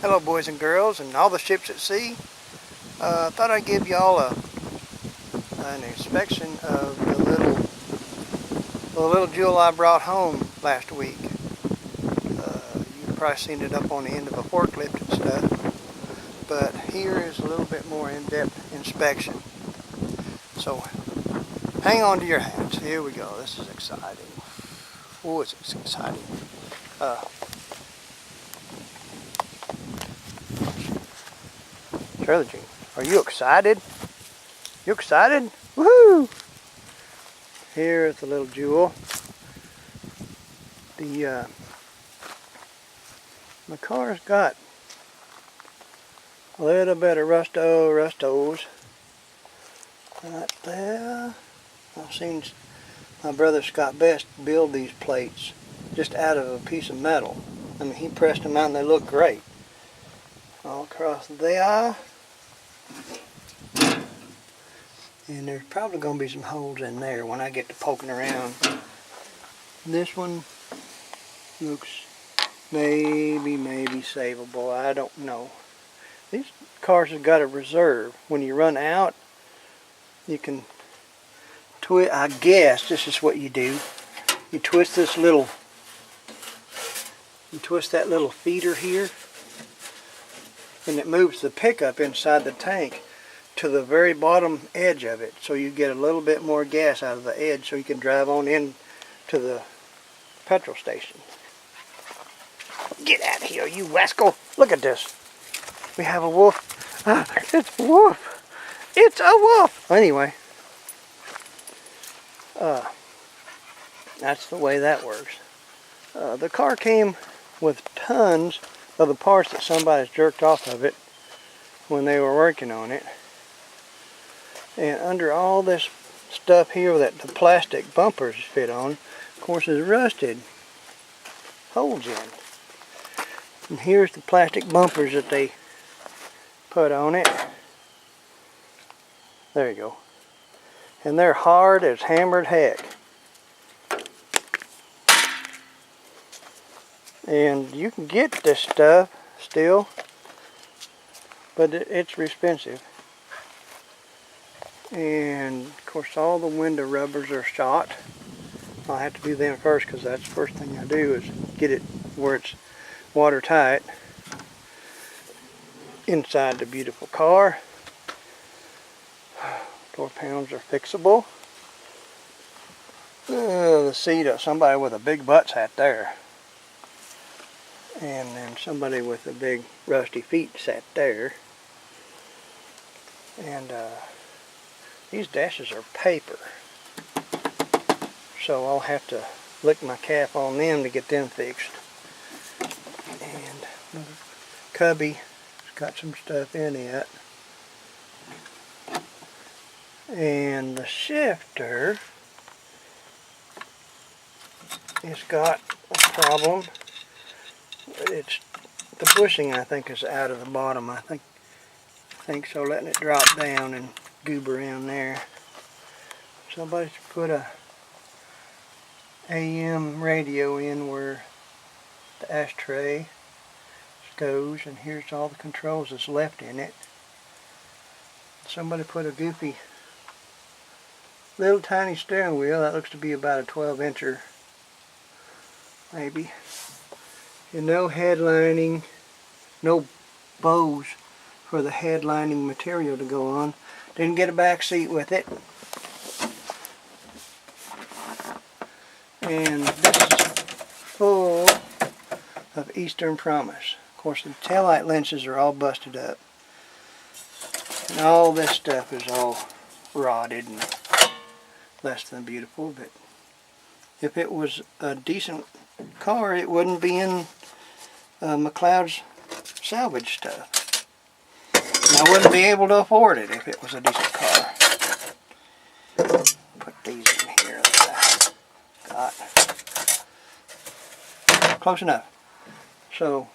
Hello boys and girls and all the ships at sea. I thought I'd give y'all an inspection of the little jewel I brought home last week. You've probably seen it up on the end of a forklift and stuff, but here is a little bit more in-depth inspection. So hang on to your hats. Here we go. This is exciting. Oh, it's exciting. Shirley Jean, are you excited? You excited? Woohoo! Here is the little jewel. My car's got a little bit of rustos right there. I've seen my brother Scott Best build these plates just out of a piece of metal. I mean, he pressed them out and they look great. All across there. And there's probably going to be some holes in there when I get to poking around. This one looks maybe savable. I don't know. These cars have got a reserve. When you run out, you can twist. I guess this is what you do. You twist that little feeder here, and it moves the pickup inside the tank to the very bottom edge of it, so you get a little bit more gas out of the edge so you can drive on in to the petrol station. Get out of here, you rascal! Look at this. We have a wolf. It's a wolf! It's a wolf! Anyway, that's the way that works. The car came with tons of the parts that somebody's jerked off of it when they were working on it. And under all this stuff here that the plastic bumpers fit on, of course, is rusted holes in. And here's the plastic bumpers that they put on it. There you go. And they're hard as hammered heck. And you can get this stuff still, but it's expensive. And of course all the window rubbers are shot. I'll have to do them first because that's the first thing I do is get it where it's watertight inside the beautiful car. Door panels are fixable. The seat of somebody with a big butt sat there. And then somebody with the big rusty feet sat there. And these dashes are paper, so I'll have to lick my cap on them to get them fixed. And the cubby's got some stuff in it. And the shifter has got a problem. It's the bushing, I think, is out of the bottom. I think so. Letting it drop down and goob around there. Somebody's put a AM radio in where the ashtray goes, and here's all the controls that's left in it. Somebody put a goofy little tiny steering wheel that looks to be about a 12-incher maybe. And no headlining, no bows for the headlining material to go on. Didn't get a back seat with it. And this is full of Eastern Promise. Of course, the taillight lenses are all busted up. And all this stuff is all rotted and less than beautiful. But if it was a decent car, it wouldn't be in McLeod's salvage stuff. And I wouldn't be able to afford it if it was a decent car. Put these in here that I got. Close enough. So,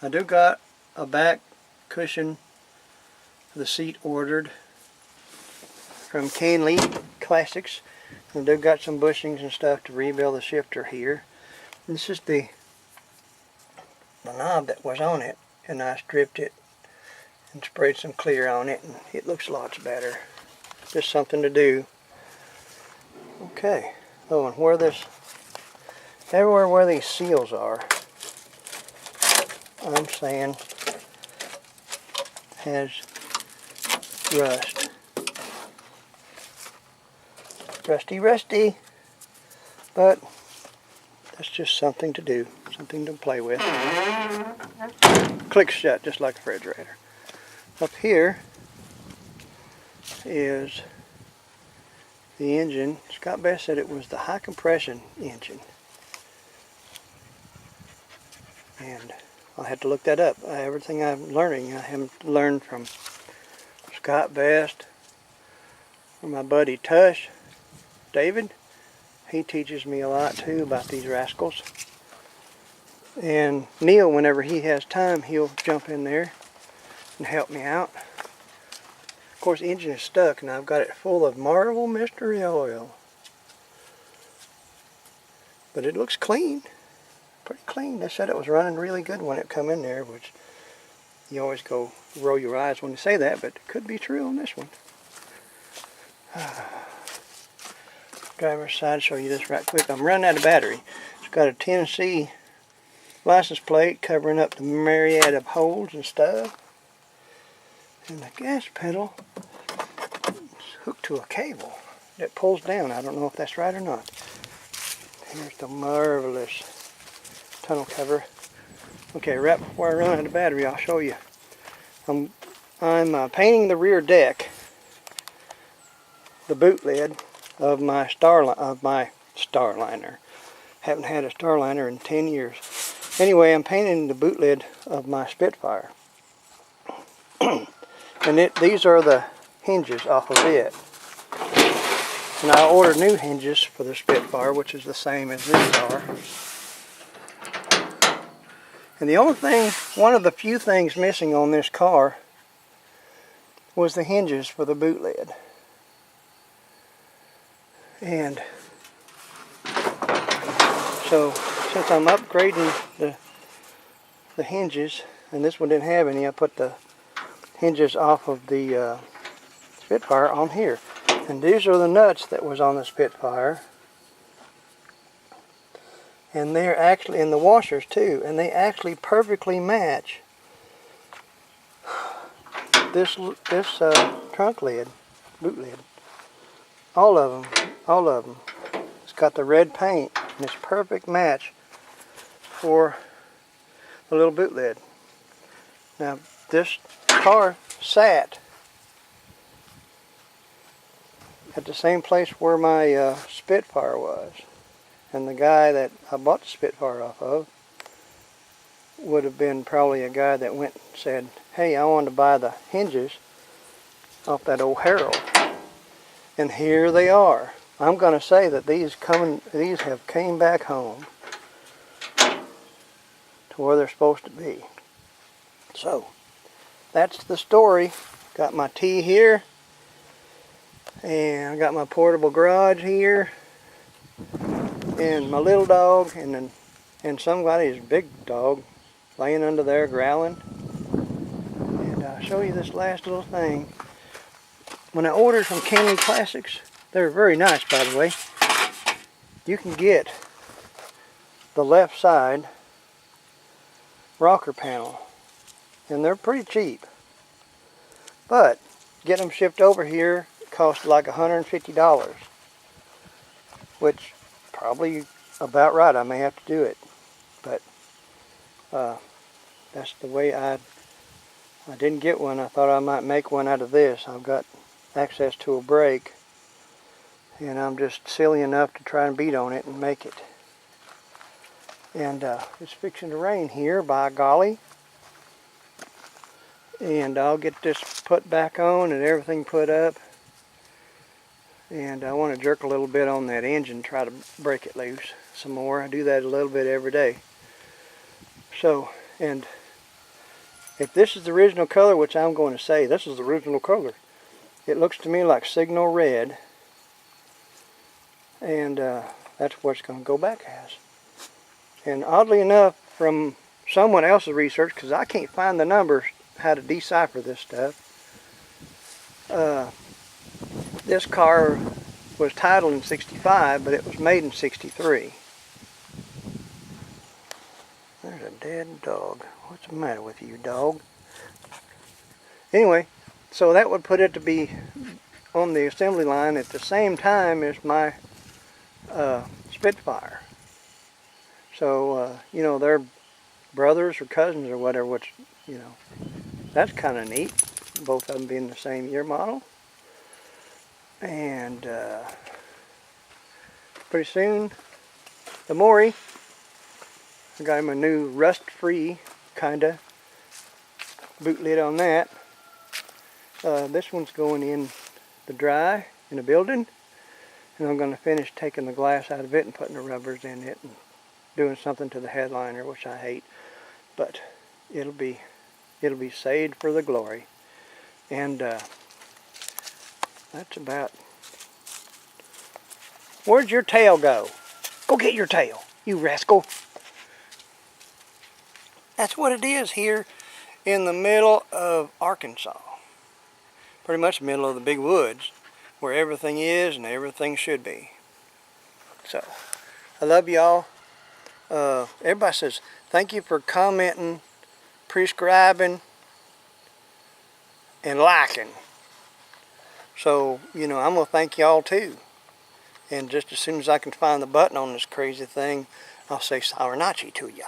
I do got a back cushion for the seat ordered from Can Lee Classics. And they've got some bushings and stuff to rebuild the shifter here. This is the knob that was on it. and I stripped it and sprayed some clear on it, and it looks lots better. Just something to do. Okay. Oh, and everywhere where these seals are, I'm saying has rust. Rusty, but that's just something to do, something to play with. Clicks shut just like a refrigerator. Up here is the engine. Scott Best said it was the high compression engine, and I'll have to look that up. Everything I'm learning, I haven't learned from Scott Best, from my buddy Tush, David. He teaches me a lot too about these rascals. And Neil, whenever he has time, he'll jump in there and help me out. Of course, the engine is stuck, and I've got it full of Marvel Mystery Oil. But it looks clean. Pretty clean. They said it was running really good when it come in there, which you always go roll your eyes when you say that, but it could be true on this one. Driver's side, show you this right quick. I'm running out of battery. It's got a Tennessee license plate covering up the myriad of holes and stuff. And the gas pedal is hooked to a cable that pulls down. I don't know if that's right or not. Here's the marvelous tunnel cover. Okay, right before I run out of battery, I'll show you. I'm painting the rear deck, the boot lid of my Starliner. Haven't had a Starliner in 10 years. Anyway, I'm painting the boot lid of my Spitfire. And these are the hinges off of it. And I ordered new hinges for the Spitfire, which is the same as these are. And the only thing, one of the few things missing on this car was the hinges for the boot lid. And so, since I'm upgrading the hinges, and this one didn't have any, I put the hinges off of the Spitfire on here. And these are the nuts that was on the Spitfire. And they're actually in the washers too, and they actually perfectly match this trunk lid, boot lid. All of them. It's got the red paint, and it's a perfect match for the little boot lid. Now, this car sat at the same place where my Spitfire was. And the guy that I bought the Spitfire off of would have been probably a guy that went and said, hey, I want to buy the hinges off that old Herald. And here they are. I'm going to say that these have came back home to where they're supposed to be. So, that's the story. Got my tea here. And I got my portable garage here. And my little dog, and somebody's big dog laying under there growling. And I'll show you this last little thing. When I ordered from Kenny Classics, they're very nice, by the way. You can get the left side rocker panel, and they're pretty cheap. But getting them shipped over here cost like $150, which probably about right. I may have to do it, but that's the way I didn't get one. I thought I might make one out of this. I've got access to a brake, and I'm just silly enough to try and beat on it and make it. And it's fixing to rain here, by golly. And I'll get this put back on and everything put up. And I want to jerk a little bit on that engine, try to break it loose some more. I do that a little bit every day. So, and if this is the original color, which I'm going to say, this is the original color. It looks to me like signal red. And that's what it's going to go back as. And oddly enough, from someone else's research, because I can't find the numbers how to decipher this stuff. This car was titled in 65, but it was made in 63. There's a dead dog. What's the matter with you, dog? Anyway, so that would put it to be on the assembly line at the same time as my Spitfire. So, you know, they're brothers or cousins or whatever, which, you know, that's kind of neat. Both of them being the same year model. And pretty soon, the Maury, I got him a new rust-free kind of boot lid on that. This one's going in the dry in the building, and I'm going to finish taking the glass out of it and putting the rubbers in it and doing something to the headliner, which I hate, but it'll be saved for the glory. And that's about. Where'd your tail go? Go get your tail, you rascal. That's what it is here in the middle of Arkansas. Pretty much the middle of the big woods where everything is and everything should be. So, I love y'all. Everybody says, thank you for commenting, prescribing, and liking. So, you know, I'm going to thank y'all too. And just as soon as I can find the button on this crazy thing, I'll say Sawarnachi to you.